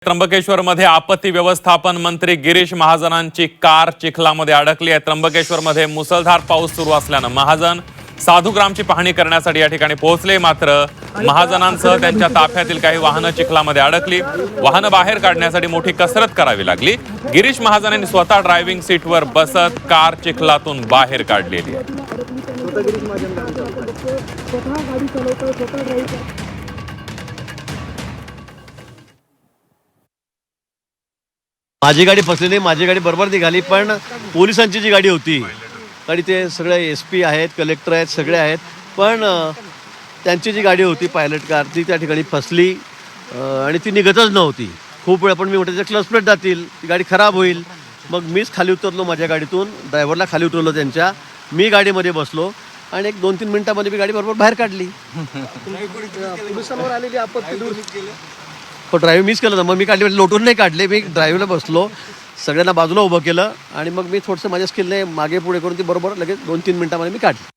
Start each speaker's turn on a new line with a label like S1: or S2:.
S1: त्र्यंबकेश्वरमध्ये आपत्ती व्यवस्थापन मंत्री गिरीश महाजनांची कार चिखलामध्ये अडकली आहे। त्र्यंबकेश्वरमध्ये मुसळधार पाऊस सुरू असल्यानं महाजन साधुग्रामची पाहणी करण्यासाठी या ठिकाणी पोहोचले, मात्र महाजनांसह त्यांच्या ताफ्यातील काही वाहनं चिखलामध्ये अडकली। वाहनं बाहेर काढण्यासाठी मोठी कसरत करावी लागली। गिरीश महाजन यांनी स्वतः ड्रायव्हिंग सीटवर बसत कार चिखलातून बाहेर काढलेली आहे।
S2: माझी गाडी फसली नाही, माझी गाडी बरोबर निघाली, पण पोलिसांची जी गाडी होती गाडी ते सगळे SP आहेत, कलेक्टर आहेत, सगळे आहेत, पण त्यांची जी गाडी होती पायलट कार ती त्या ठिकाणी फसली आणि ती निघतच नव्हती। खूप वेळ पण मी म्हटलं क्लच प्लेट जातील, ती गाडी खराब होईल। मग मीच खाली उतरलो माझ्या गाडीतून, ड्रायव्हरला खाली उतरलो त्यांच्या, मी गाडीमध्ये बसलो आणि एक 2-3 मिनिटांमध्ये मी गाडी बरोबर बाहेर काढली। पोलिसांवर आलेली आपत्ती दूर केली, पण ड्रायव्हिंग मिस केलं. मग मी काढली, लोटून नाही काढले, मी ड्रायव्हरला बसलो, सगळ्यांना बाजूला उभं केलं आणि मग मी थोडंसं माझ्या स्किलने मागे पुढे करून ती बरोबर लगेच 2-3 मिनिटांमध्ये मी काढली।